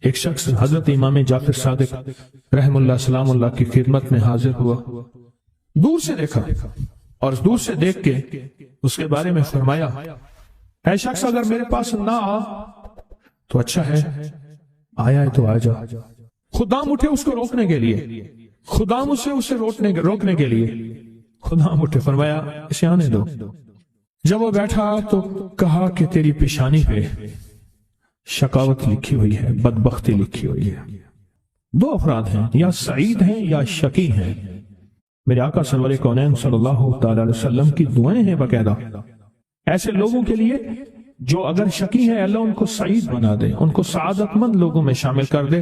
ایک شخص حضرت امام جعفر صادق رحم اللہ سلام اللہ کی خدمت میں حاضر ہوا، دور سے دیکھا اور دور سے دیکھ کے اس کے بارے میں فرمایا، اے شخص اگر میرے پاس نہ آ تو اچھا ہے، آیا ہے تو آ جا۔ خدام اٹھے اس کو روکنے کے لیے، خدام اسے روکنے کے لیے خدام اٹھے، فرمایا اسے آنے دو۔ جب وہ بیٹھا تو کہا کہ تیری پیشانی پہ شقاوت لکھی ہوئی ہے، بدبختی لکھی ہوئی ہے۔ دو افراد ہیں، یا سعید ہیں یا شقی ہیں۔ میرے آقا سرور کونین صلی اللہ تعالی علیہ وسلم کی دعائیں ہیں باقاعدہ ایسے لوگوں کے لیے جو اگر شقی ہیں، اللہ ان کو سعید بنا دے، ان کو سعادت مند لوگوں میں شامل کر دے۔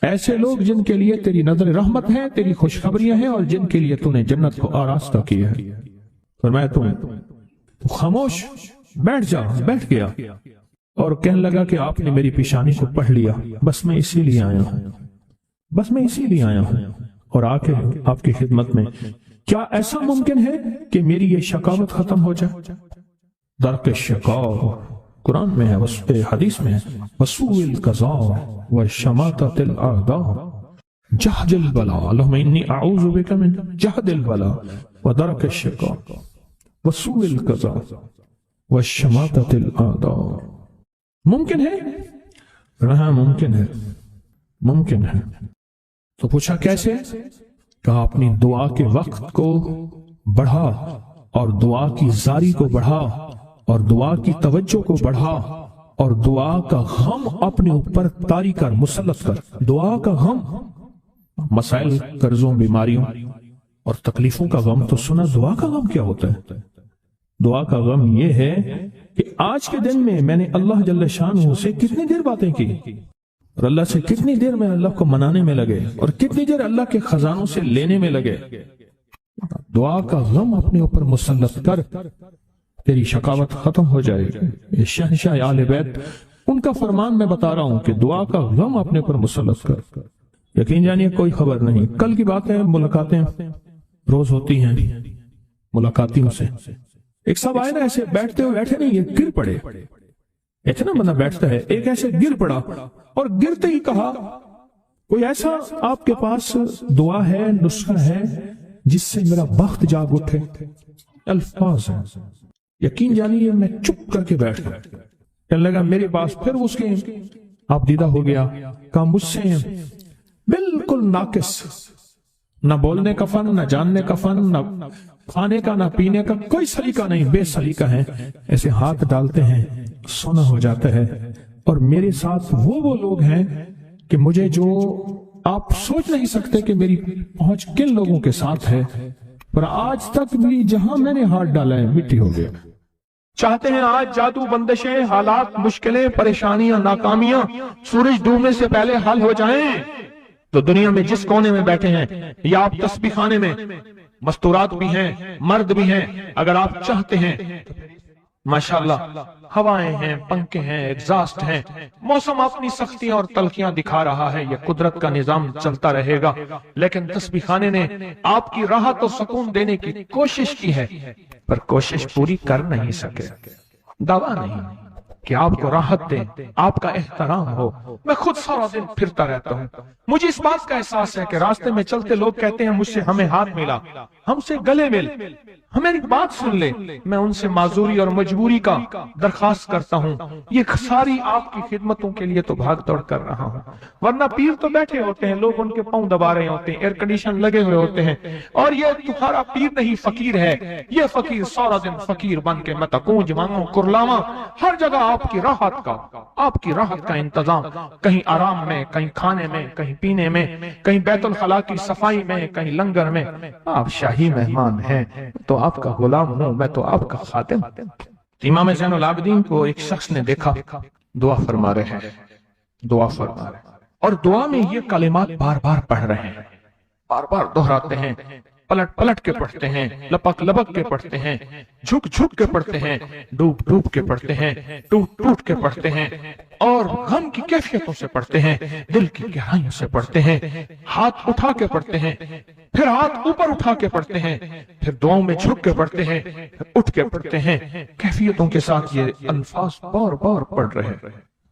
ایسے لوگ جن کے لیے تیری نظر رحمت ہے، تیری خوشخبریاں ہیں، اور جن کے لیے تو نے جنت کو آراستہ کیا ہے۔ فرمایا تو خاموش بیٹھ جا، بیٹھ گیا اور کہنے لگا کہ آپ نے میری پیشانی کو پڑھ لیا، بس میں اسی لیے آیا ہوں، بس میں اسی لیے آیا ہوں اور آ کے آپ کی خدمت میں۔ کیا ایسا ممکن ہے کہ میری یہ شقاوت ختم ہو جائے؟ درک الشقاء قرآن میں ہے، حدیث میں ہے، وسوء القضاء وشماتة الأعداء جهد البلاء، اللهم إني أعوذ بك من جهد البلاء ودرك الشقاء وسوء القضاء وشماتة الأعداء۔ ممکن ہے؟ ہاں ممکن ہے، ممکن ہے۔ تو پوچھا کیسے؟ کہا اپنی دعا کے وقت کو بڑھا اور دعا کی زاری کو بڑھا اور دعا کی توجہ کو بڑھا اور دعا کا غم اپنے اوپر طاری کر، مسلط کر۔ دعا کا غم، مسائل، قرضوں، بیماریوں اور تکلیفوں کا غم تو سنا، دعا کا غم کیا ہوتا ہے؟ دعا کا غم یہ ہے کہ آج کے دن میں میں نے اللہ جل شانہ سے کتنی دیر باتیں کی اور اللہ سے کتنی دیر میں اللہ کو منانے میں لگے اور کتنی دیر اللہ کے خزانوں سے لینے میں لگے۔ دعا کا غم اپنے اوپر مسلط کر، تیری شقاوت ختم ہو جائے گی۔ شہنشاہ آل بیت ان کا فرمان میں بتا رہا ہوں کہ دعا کا غم اپنے اوپر مسلط کر۔ یقین جانیے کوئی خبر نہیں، کل کی باتیں، ملاقاتیں روز ہوتی ہیں ملاقاتیوں سے۔ ایک صاحب آئے نا، ایسے بیٹھتے ہوئے بیٹھے نہیں، یہ گر پڑے، ایسے نا بندہ بیٹھتا ہے، ایک ایسے گر پڑا اور گرتے ہی کہا کوئی ایسا آپ کے پاس دعا ہے، نسخہ ہے جس سے میرا بخت جاگ اٹھے؟ الفاظ ہیں، یقین جانیے میں چپ کر کے بیٹھ گیا۔ کہنے لگا میرے پاس، پھر اس کے آپ دیدہ ہو گیا، کہا مجھ سے بالکل ناقص، نہ بولنے کا فن، نہ جاننے کا فن، نہ کھانے کا، نہ پینے کا، کوئی سلیقہ نہیں، بے سلیقہ ہیں، ایسے ہاتھ ڈالتے ہیں سونا ہو جاتا ہے۔ اور میرے ساتھ وہ لوگ ہیں کہ مجھے جو آپ سوچ نہیں سکتے کہ میری پہنچ کن لوگوں کے ساتھ ہے، پر آج تک بھی جہاں میں نے ہاتھ ڈالا ہے مٹی ہو گیا۔ چاہتے ہیں آج جادو، بندشیں، حالات، مشکلیں، پریشانیاں، ناکامیاں سورج ڈوبنے سے پہلے حل ہو جائیں، تو دنیا میں جس کونے میں بیٹھے ہیں یا آپ تسبیح خانے میں، مستورات بھی ہیں، مرد بھی ہیں، اگر آپ چاہتے ہیں ماشاءاللہ ہوائیں ہیں، پنکھے ہیں، ایگزاسٹ ہیں، موسم اپنی سختیاں اور تلخیاں دکھا رہا ہے، یہ قدرت کا نظام چلتا رہے گا، لیکن تسبیح خانے نے آپ کی راحت و سکون دینے کی کوشش کی ہے، پر کوشش پوری کر نہیں سکے۔ دعویٰ نہیں کہ آپ کو راحت دیں، آپ کا احترام ہو۔ میں خود سارا دن پھرتا رہتا ہوں، مجھے اس بات کا احساس ہے کہ راستے میں چلتے لوگ کہتے ہیں مجھ سے ہمیں ہاتھ ملا، ہم سے گلے مل، ہمیں بات سن لے، میں ان سے معذوری اور مجبوری کا درخواست کرتا ہوں۔ یہ ساری آپ کی خدمتوں کے لیے تو بھاگ دوڑ کر رہا ہوں، ورنہ پیر تو بیٹھے ہوتے ہیں، لوگ ان کے پاؤں دبا رہے ہوتے ہیں، ایئر کنڈیشن لگے ہوئے ہوتے ہیں، اور یہ تمہارا پیر نہیں فقیر ہے، یہ فقیر سارا دن فقیر بن کے متکونج مانگو کرلاواں، ہر جگہ آپ کی راحت کا انتظام، کہیں آرام میں، کہیں کھانے میں، کہیں پینے میں، کہیں بیت الخلاء کی صفائی میں، کہیں لنگر میں۔ آپ شاہی مہمان ہیں تو آپ کا غلام ہوں، میں تو آپ کا خادم۔ امام زین العابدین کو ایک شخص نے دیکھا، دعا فرما رہے ہیں، دعا فرما رہے ہیں، اور دعا میں یہ کلمات بار بار پڑھ رہے ہیں، بار بار دہراتے ہیں، پلٹ پلٹ کے پڑھتے ہیں، لپک لپک کے پڑھتے ہیں، جھک جھک کے پڑھتے ہیں، ڈوب ڈوب کے پڑھتے ہیں، ٹوٹ ٹوٹ کے پڑھتے ہیں، اور غم کی کیفیتوں سے پڑھتے ہیں، دل کی گہرائیوں سے پڑھتے ہیں، ہاتھ اٹھا کے پڑھتے ہیں، پھر ہاتھ اوپر اٹھا کے پڑھتے ہیں، پھر دعاؤں میں جھک کے پڑھتے ہیں، پھر اٹھ کے پڑھتے ہیں، کیفیتوں کے ساتھ یہ الفاظ بار بار پڑھ رہے ہیں۔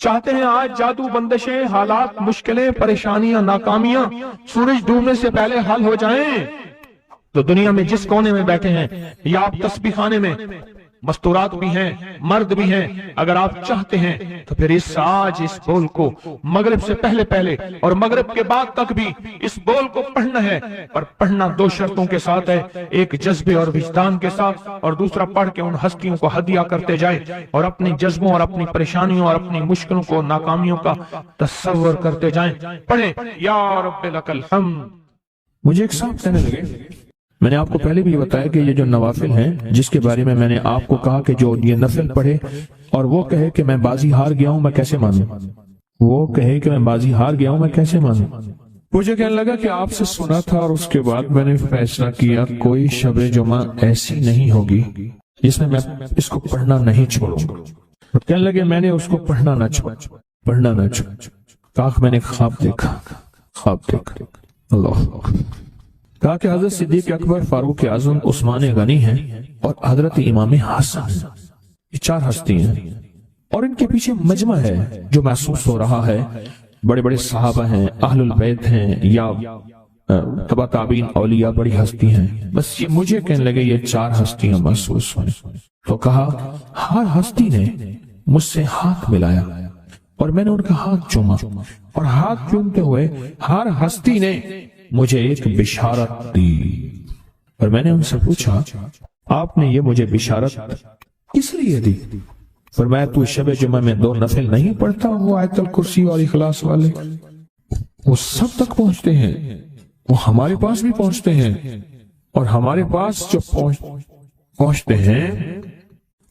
چاہتے ہیں آج جادو، بندشیں، حالات، مشکلیں، پریشانیاں، ناکامیاں سورج ڈوبنے سے پہلے حل ہو جائیں. تو دنیا میں جس کونے میں بیٹھے ہیں یا آپ تسبیح خانے میں، مستورات بھی ہیں، مرد بھی ہیں، اگر آپ چاہتے ہیں تو پھر آج اس بول کو مغرب سے پہلے اور مغرب کے بعد تک بھی اس بول کو پڑھنا ہے. اور پڑھنا دو شرطوں کے ساتھ ہے، ایک جذبے اور وجدان کے ساتھ، اور دوسرا پڑھ کے ان ہستیوں کو ہدیہ کرتے جائیں اور اپنی جذبوں اور اپنی پریشانیوں اور اپنی مشکلوں کو، ناکامیوں کا تصور کرتے جائیں. پڑھیں یا رب لک الحمد. مجھے ایک صاحب کہنے لگے، میں نے آپ کو پہلے بھی بتایا کہ یہ جو نوافل ہیں جس کے بارے میں نے آپ کو کہا کہ جو یہ نفل پڑھے اور وہ کہے کہ میں بازی ہار گیا ہوں، میں کیسے مانوں؟ وہ کہے کہ میں بازی ہار گیا ہوں، میں کیسے مانوں؟ مجھے کہنے لگا کہ آپ سے سنا تھا اور اس کے بعد میں نے فیصلہ کیا کوئی شب جمعہ ایسی نہیں ہوگی جس میں اس کو پڑھنا نہیں چھوڑوں گا. کہنے لگے میں نے اس کو پڑھنا نہ چھوڑ. کاخ میں نے خواب دیکھا. اللہ کہا کہ حضرت صدیق اکبر، فاروق اعظم، عثمان غنی ہیں اور حضرت امام حسن، یہ 4 ہستی ہیں اور ان کے پیچھے مجمع ہے جو محسوس ہو رہا ہے. بڑے بڑے صحابہ ہیں، اہل البیت ہیں، یا تبع تابعین، اولیاء، بڑی ہستی ہیں. بس یہ مجھے کہنے لگے یہ 4 ہستیاں محسوس ہوئیں. تو کہا ہر ہستی نے مجھ سے ہاتھ ملایا اور میں نے ان کا ہاتھ چوما، اور ہاتھ چومتے ہوئے ہر ہستی نے مجھے ایک بشارت دی. اور میں نے ان سے پوچھا آپ نے یہ مجھے بشارت کس لیے دی؟ فرمایا تو شب جمعہ میں 2 نفل نہیں پڑھتا؟ وہ آیت الکرسی اور اخلاص والے وہ سب تک پہنچتے ہیں، وہ ہمارے پاس بھی پہنچتے ہیں، اور ہمارے پاس جو پہنچتے ہیں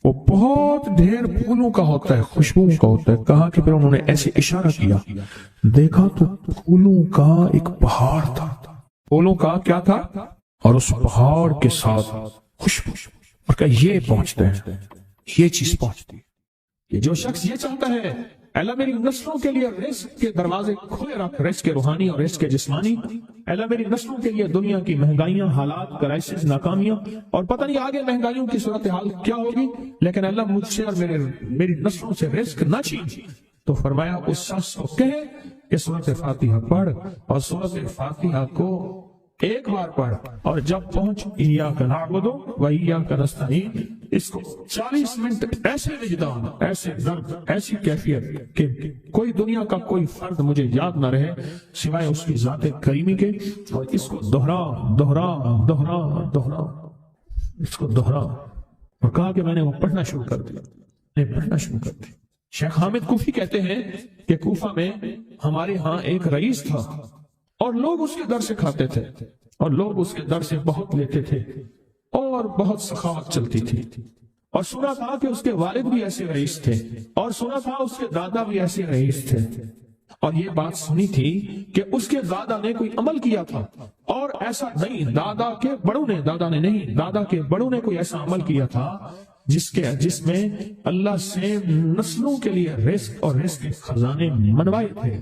وہ بہت ڈھیر پھولوں کا ہوتا ہے، خوشبوؤں کا ہوتا ہے. کہا کہ پھر انہوں نے ایسے اشارہ کیا، دیکھا تو پھولوں کا ایک پہاڑ تھا. پھولوں کا کیا تھا؟ اور اس پہاڑ کے ساتھ خوشبو. اور کہا یہ پہنچتے ہیں، یہ چیز پہنچتی ہے. یہ جو شخص یہ چاہتا ہے اللہ میری نسلوں کے لیے رزق کے دروازے کھلے رکھ، رزق کے روحانی اور رزق کے جسمانی، اللہ میری نسلوں کے لیے دنیا کی مہنگائیاں، حالات، کرائسس، ناکامیاں، اور پتہ نہیں آگے مہنگائیوں کی صورتحال کیا ہوگی، لیکن اللہ مجھ سے اور میری نسلوں سے رزق نہ چھین. تو فرمایا اس شخص کو کہے کہ سورۃ فاتحہ پڑھ، اور سورۃ فاتحہ کو ایک بار پڑھ، اور جب پہنچ ایاک نعبد و ایاک نستعین، اس کو 40 منٹ ایسے وجدان، ایسے درد، ایسی کیفیت کہ کوئی دنیا کا کوئی فرد مجھے یاد نہ رہے سوائے اس کی ذات کریمی کے، اور اس کو دہرا دہرا دہرا دہرا، اس کو دہرا. اور کہا کہ میں نے وہ پڑھنا شروع کر دیا. شیخ حامد کوفی کہتے ہیں کہ کوفہ میں ہمارے ہاں ایک رئیس تھا اور لوگ اس کے در سے کھاتے تھے اور لوگ اس کے در سے بہت لیتے تھے اور بہت سخاوت چلتی تھی. اور سنا تھا کہ اس کے والد بھی ایسے رئیس تھے اور سنا تھا اس کے دادا بھی ایسے رئیس تھے. اور یہ بات سنی تھی کہ اس کے دادا نے کوئی عمل کیا تھا اور ایسا نہیں، دادا کے بڑوں نے کوئی ایسا عمل کیا تھا جس میں اللہ سے نسلوں کے لیے رزق اور رزق کے خزانے منوائے تھے.